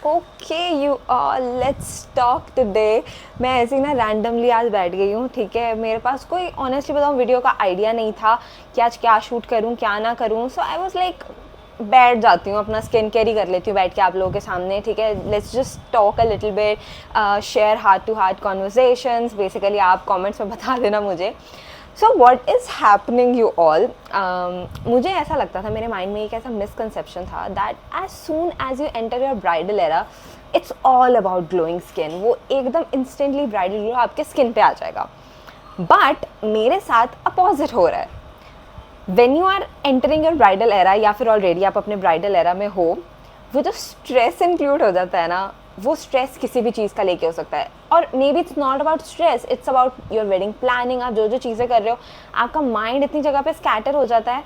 Okay you all, let's talk today. मैं ऐसे ही ना रैंडमली आज बैठ गई हूँ, ठीक है। मेरे पास कोई ऑनेस्टली बताऊँ वीडियो का आइडिया नहीं था कि आज क्या शूट करूँ क्या ना करूँ। सो आई वाज लाइक बैठ जाती हूँ, अपना स्किन केयर ही कर लेती हूँ बैठ के आप लोगों के सामने, ठीक है। Let's just talk a little bit, share heart to heart conversations. Basically आप कमेंट्स में बता देना मुझे। So what is happening you all. मुझे ऐसा लगता था, मेरे माइंड में एक ऐसा मिसकंसेप्शन था that as soon as you enter your bridal era it's all about glowing skin. वो एकदम इंस्टेंटली ब्राइडल ग्लो आपके स्किन पे आ जाएगा। बट मेरे साथ अपोजिट हो रहा है। When you are entering your bridal era या फिर ऑलरेडी आप अपने ब्राइडल एरा में हो, वो जो स्ट्रेस इंक्लूड हो जाता है ना, वो स्ट्रेस किसी भी चीज़ का लेके हो सकता है। और may be it's not about stress, it's about your wedding planning. आप जो जो चीज़ें कर रहे हो, आपका माइंड इतनी जगह पे स्कैटर हो जाता है,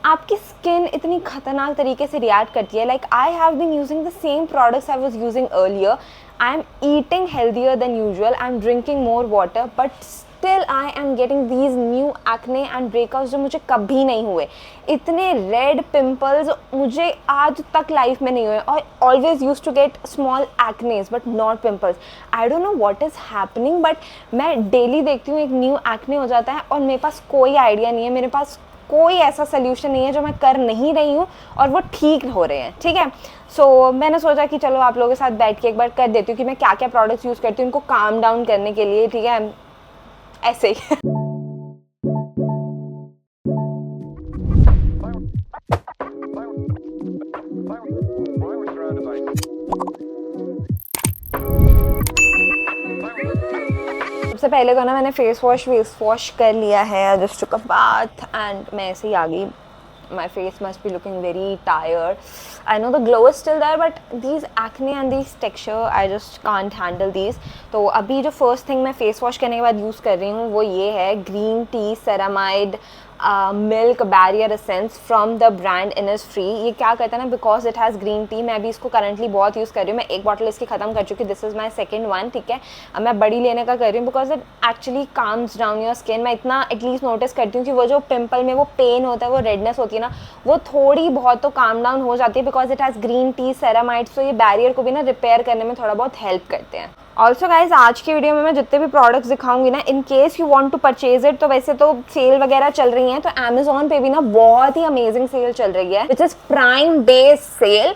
आपकी स्किन इतनी खतरनाक तरीके से रिएक्ट करती है। Like I have been using the same products I was using earlier, I am eating healthier than usual, I am drinking more water, but still I am getting these new acne and breakouts जो मुझे कभी नहीं हुए। इतने red pimples मुझे आज तक life में नहीं हुए। और always use to get small acnes but not pimples. I don't know what is happening, but मैं डेली देखती हूँ एक न्यू एक्ने हो जाता है और मेरे पास कोई आइडिया नहीं है, मेरे पास कोई ऐसा सोल्यूशन नहीं है जो मैं कर नहीं रही हूँ और वो ठीक हो रहे हैं, ठीक है। सो मैंने सोचा कि चलो आप लोगों के साथ बैठ के एक बार कर देती हूँ कि मैं क्या क्या प्रोडक्ट्स यूज़ करती हूँ उनको काम डाउन करने के लिए, ठीक है। ऐसे ही सबसे पहले तो ना मैंने फेस वॉश कर लिया है, just took a bath and मैं ऐसे ही आ गई। My face must be looking very tired. I know the glow is still there, but these acne and these texture, I just can't handle these. तो अभी जो first thing मैं face wash करने के बाद यूज़ कर रही हूँ वो ये है green tea ceramide milk barrier essence from the brand Innisfree. ये क्या करता है ना, because it has green tea, मैं अभी इसको करंटली बहुत यूज़ कर रही हूँ। मैं एक बॉटल इसकी ख़त्म कर चुकी, this is my second one, ठीक है। अब मैं बड़ी लेने का कर रही हूँ because it actually calms down your skin. मैं इतना एटलीस्ट नोटिस करती हूँ कि वो जो पिंपल में वो पेन होता है, वो रेडनेस होती है ना, वो थोड़ी बहुत तो काम डाउन हो जाती है because it has green tea ceramide. तो ये बैरियर को भी ना रिपेयर करने में थोड़ा बहुत हेल्प करते हैं। ऑल्सो गाइज आज की वीडियो में मैं जितने भी प्रोडक्ट्स दिखाऊंगी ना, in case you want to purchase it, तो वैसे तो सेल वगैरह चल रही हैं, तो अमेजोन पे भी ना बहुत ही अमेजिंग सेल चल रही है which is prime day sale.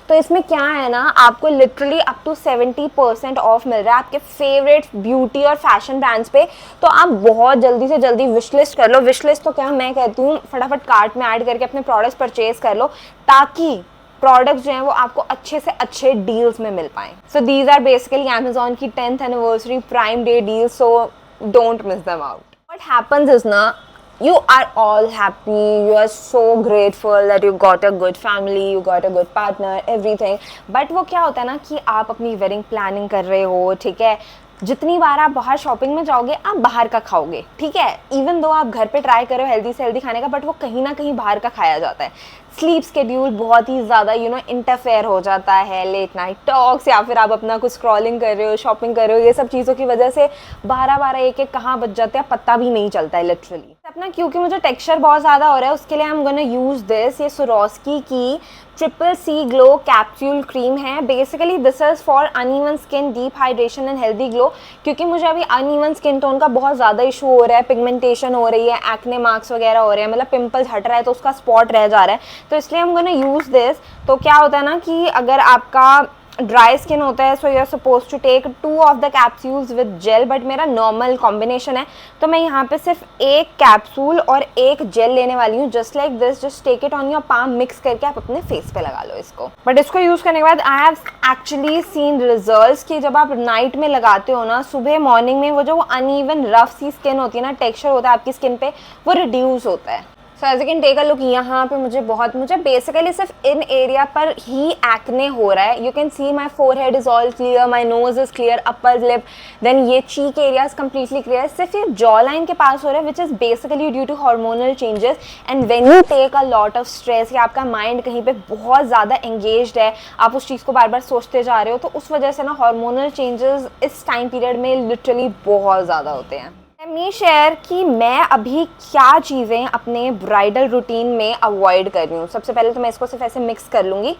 तो इसमें क्या है ना, आपको लिटरली अप टू 70% ऑफ मिल रहा है आपके फेवरेट ब्यूटी और फैशन ब्रांड्स पे। तो आप बहुत जल्दी से जल्दी विश लिस्ट कर लो। विश लिस्ट तो क्या, मैं कहती हूँ फटाफट कार्ट में ऐड करके अपने प्रोडक्ट्स परचेज कर लो, ताकि प्रोडक्ट्स जो हैं वो आपको अच्छे से अच्छे डील्स में मिल पाएँ। So these are basically Amazon की 10th anniversary prime day deals, so don't miss them out. What happens is ना, you are all happy, you are so grateful that you got a good family, you got a good partner, everything, but वो क्या होता है ना कि आप अपनी wedding planning कर रहे हो, ठीक है। जितनी बार आप बाहर शॉपिंग में जाओगे आप बाहर का खाओगे, ठीक है। इवन दो आप घर पे ट्राई करो हेल्दी से हेल्दी खाने का, बट वो कहीं ना कहीं बाहर का खाया जाता है। स्लीप स्केड्यूल बहुत ही ज़्यादा इंटरफेयर हो जाता है, लेट नाइट टॉक्स, या फिर आप अपना कुछ स्क्रॉलिंग कर रहे हो, शॉपिंग कर रहे हो, ये सब चीज़ों की वजह से 12-12 एक कहाँ बच जाते हैं पता भी नहीं चलता है लिटरली अपना। क्योंकि मुझे टेक्सचर बहुत ज़्यादा हो रहा है, उसके लिए I am gonna use this, ये स्वरोस्की की triple C glow capsule cream है। Basically this is for uneven skin, deep hydration and healthy glow. क्योंकि मुझे अभी अनइवन स्किन टोन का बहुत ज़्यादा इशू हो रहा है, पिगमेंटेशन हो रही है, एक्ने मार्क्स वगैरह हो रहे हैं, मतलब पिंपल्स हट रहा है तो उसका स्पॉट रह जा रहा है, तो इसलिए हम गोना यूज़ दिस। तो क्या होता है ना कि अगर आपका ड्राई स्किन होता है, so you are supposed to take 2 off the capsules with gel, but मेरा नॉर्मल कॉम्बिनेशन है, तो मैं यहाँ पे सिर्फ एक कैप्सूल और एक जेल लेने वाली हूँ, just like this. Just take it on your palm, mix करके आप अपने फेस पे लगा लो इसको। बट इसको यूज़ करने के बाद I have actually seen results कि जब आप नाइट में लगाते हो ना, सुबह मॉर्निंग में वो जो अनइवन रफ सी स्किन होती है ना, टेक्सचर होता है आपकी स्किन पे, वो रिड्यूस होता है। So as you can take a look, यहाँ पे मुझे बेसिकली सिर्फ इन एरिया पर ही एक्ने हो रहा है। You can see my forehead is all clear, my nose is clear, upper lip, then ये cheek area is completely clear. सिर्फ ये जॉ लाइन के पास हो रहा है, which is basically due to hormonal changes. And when you take a lot of stress, या आपका माइंड कहीं पे बहुत ज़्यादा एंगेज्ड है, आप उस चीज़ को बार बार सोचते जा रहे हो, तो उस वजह से ना हार्मोनल चेंजेस इस टाइम पीरियड में लिटरली बहुत ज़्यादा होते हैं। मी शेयर कि मैं अभी क्या चीज़ें अपने ब्राइडल रूटीन में अवॉइड कर रही हूँ। सबसे पहले तो मैं इसको सिर्फ ऐसे मिक्स कर लूँगी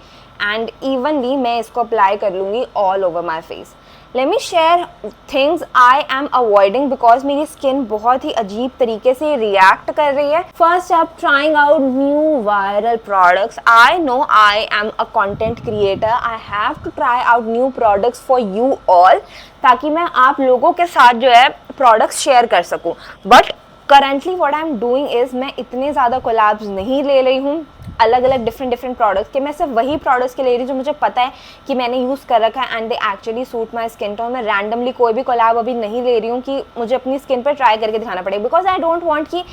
एंड इवनली मैं इसको अप्लाई कर लूँगी all over my face. Let me share things I am avoiding because मेरी स्किन बहुत ही अजीब तरीके से रिएक्ट कर रही है। फर्स्ट आप trying out new viral products. I know I am a content creator, I have to try out new products for you all, ताकि मैं आप लोगों के साथ जो है प्रोडक्ट्स शेयर कर सकूं। But currently what I am doing is मैं इतने ज़्यादा कोलैब्स नहीं ले रही हूँ अलग अलग डिफरेंट प्रोडक्ट्स के। मैं सिर्फ वही प्रोडक्ट्स के ले रही हूँ जो मुझे पता है कि मैंने यूज़ कर रखा है and they actually suit my skin tone. मैं रैंडमली कोई भी कोलैब अभी नहीं ले रही हूँ कि मुझे अपनी स्किन पर ट्राई करके दिखाना पड़ेगा, बिकॉज आई डोंट वांट कि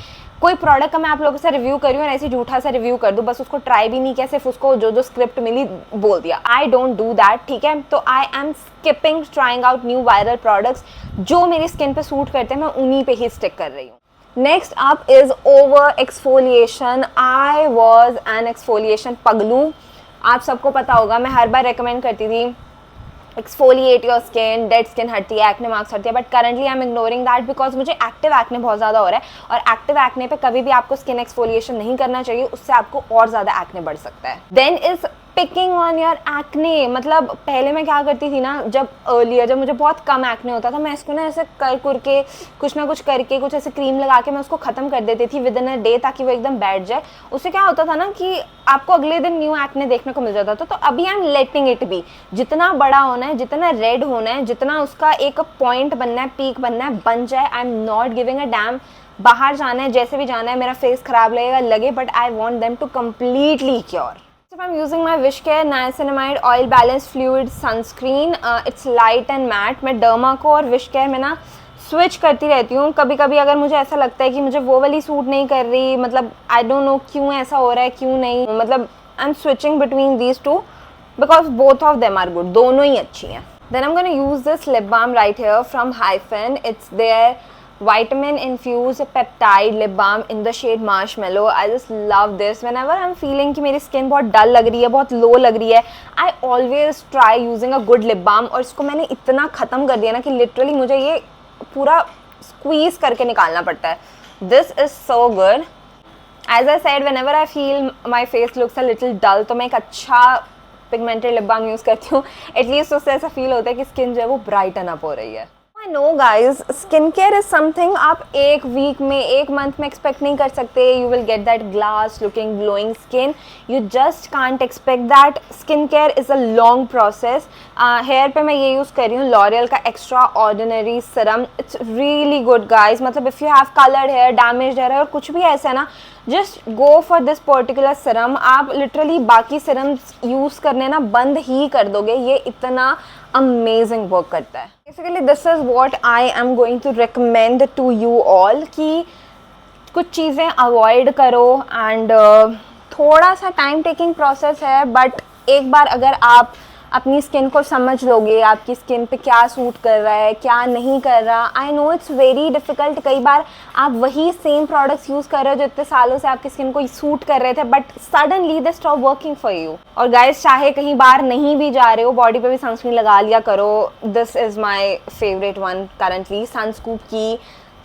कोई प्रोडक्ट का मैं आप लोगों से रिव्यू करी हूँ और ऐसे झूठा सा रिव्यू कर दूँ, बस उसको ट्राई भी नहीं किया, सिर्फ उसको जो जो स्क्रिप्ट मिली बोल दिया। आई डोंट डू दैट, ठीक है। तो I am skipping trying out new viral products. जो मेरी स्किन पे सूट करते हैं मैं उन्हीं पे ही स्टिक कर रही हूँ। Next up is over exfoliation. I was an exfoliation पगलू। आप सबको पता होगा, मैं हर बार रिकमेंड करती थी exfoliate your skin, dead skin हटती है, एक्ने मार्क्स हटती है, but currently I am ignoring that because मुझे एक्टिव एक्ने बहुत ज़्यादा हो रहा है और एक्टिव एक्ने पे कभी भी आपको स्किन एक्सफोलिएशन नहीं करना चाहिए, उससे आपको और ज़्यादा एक्ने बढ़ सकता है। Then is picking on your acne. मतलब पहले मैं क्या करती थी ना, जब अर्लियर जब मुझे बहुत कम एक्ने होता था, मैं इसको ना ऐसे कर के कुछ ना कुछ करके कुछ ऐसे क्रीम लगा के मैं उसको ख़त्म कर देती थी विद इन अ डे, ताकि वो एकदम बैठ जाए। उससे क्या होता था ना कि आपको अगले दिन न्यू एक्ने देखने को मिल जाता था। तो अभी I am letting it be. जितना बड़ा होना है, जितना रेड होना है, जितना उसका एक पॉइंट बनना है, पीक बनना है, बन जाए। I am not giving a dam. बाहर जाना है, जैसे भी जाना है, मेरा फेस खराब लगेगा लगे, but I want them to completely cure. I'm using my Wishcare Niacinamide Oil Balance Fluid Sunscreen. It's light and matte. मैं डर्मा को और Wishcare में ना स्विच करती रहती हूँ। कभी कभी अगर मुझे ऐसा लगता है कि मुझे वो वाली सूट नहीं कर रही, मतलब आई डोंट नो क्यों ऐसा हो रहा है, क्यों नहीं, मतलब I am switching between these two because both of them are good, दोनों ही अच्छी हैं। Then I am gonna use this lip balm right here from Hyphen. It's their vitamin infused peptide lip balm in the shade marshmallow. I just love this. Whenever I'm feeling कि मेरी skin बहुत dull लग रही है, बहुत low लग रही है, I always try using a good lip balm। और इसको मैंने इतना ख़त्म कर दिया ना कि literally मुझे ये पूरा squeeze करके निकालना पड़ता है। This is so good. As I said, whenever I feel my face looks a little dull, तो मैं एक अच्छा pigmented lip balm यूज़ करती हूँ। Atleast उससे ऐसा feel होता है कि skin जो है वो brighten up हो रही है। I know guys, skincare is something आप एक वीक में, एक मंथ में एक्सपेक्ट नहीं कर सकते। You will get that glass looking glowing skin. You just can't expect that. Skincare is a long process. Hair पे मैं ये यूज़ कर रही हूँ L'Oreal का extra ordinary serum. It's really good guys. मतलब if you have coloured hair, damage hair और कुछ भी ऐसा है ना, just go for this particular serum. आप लिटरली बाकी सीरम्स यूज़ करने ना बंद ही कर दोगे, ये इतना अमेजिंग वर्क करता है। Basically this is what I am going to recommend to you all कि कुछ चीज़ें अवॉइड करो एंड थोड़ा सा टाइम टेकिंग प्रोसेस है, बट एक बार अगर आप अपनी स्किन को समझ लोगे, आपकी स्किन पे क्या सूट कर रहा है, क्या नहीं कर रहा। I know it's very difficult. कई बार आप वही सेम प्रोडक्ट्स यूज़ कर रहे हो जो इतने सालों से आपकी स्किन को सूट कर रहे थे, but suddenly they stop working for you. और गाइस, चाहे कहीं बाहर नहीं भी जा रहे हो, बॉडी पे भी सनस्क्रीन लगा लिया करो। This is my favourite one currently, Sunscoop की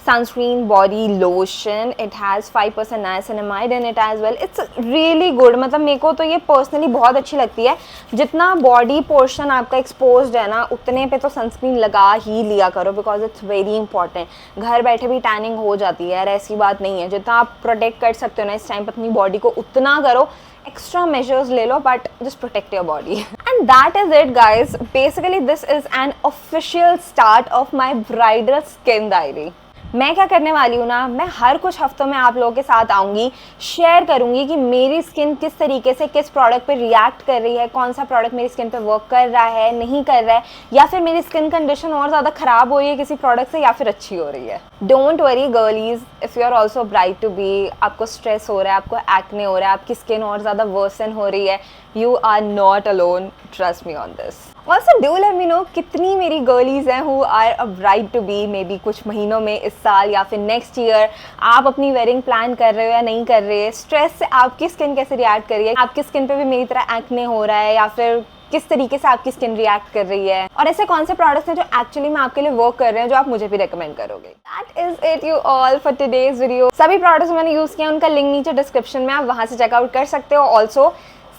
sunscreen body lotion. It has 5% niacinamide in it as well. It's really good. मतलब मेरे को तो ये पर्सनली बहुत अच्छी लगती है। जितना बॉडी पोर्शन आपका एक्सपोज्ड है ना, उतने पे तो सनस्क्रीन लगा ही लिया करो बिकॉज इट्स वेरी इंपॉर्टेंट। घर बैठे भी टैनिंग हो जाती है यार, ऐसी बात नहीं है। जितना आप प्रोटेक्ट कर सकते हो ना इस टाइम पर अपनी बॉडी को, उतना करो। extra measures ले लो, but just protect your body. And that is it guys. Basically this is an official start of my bridal skin diary. मैं क्या करने वाली हूँ ना, मैं हर कुछ हफ्तों में आप लोगों के साथ आऊँगी, शेयर करूँगी कि मेरी स्किन किस तरीके से किस प्रोडक्ट पे रिएक्ट कर रही है, कौन सा प्रोडक्ट मेरी स्किन पे वर्क कर रहा है, नहीं कर रहा है, या फिर मेरी स्किन कंडीशन और ज़्यादा ख़राब हो रही है किसी प्रोडक्ट से या फिर अच्छी हो रही है। Don't worry girlies, if you are also bright to be, आपको स्ट्रेस हो रहा है, आपको एक्ने हो रहा है, आपकी स्किन और ज़्यादा वर्सन हो रही है, you are not alone, trust me on this. Also do let me know कितनी मेरी गर्लीज हैं who are a bride to be, maybe कुछ महीनों में, इस साल या फिर नेक्स्ट ईयर। आप अपनी वेडिंग प्लान कर रहे हो या नहीं कर रहे, स्ट्रेस से आपकी स्किन कैसे रिएक्ट कर रही है, आपकी स्किन पे भी मेरी तरह एक्ने हो रहा है या फिर किस तरीके से आपकी स्किन रिएक्ट कर रही है, और ऐसे कौन से प्रोडक्ट्स हैं जो एक्चुअली में आपके लिए वर्क कर रहे हैं, जो आप मुझे भी रेकमेंड करोगे। That is it you all for today's video. सभी प्रोडक्ट्स मैंने यूज किया, उनका लिंक नीचे डिस्क्रिप्शन में, आप वहां से चेकआउट कर सकते हो। ऑल्सो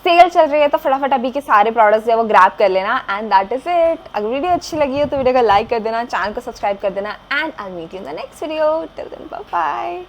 सेल चल रही है तो फटाफट अभी के सारे प्रोडक्ट्स जो है वो ग्रैब कर लेना। And that is it. अगर वीडियो अच्छी लगी हो तो वीडियो को लाइक कर देना, चैनल को सब्सक्राइब कर देना, and I meet you in the next video. Till then bye bye.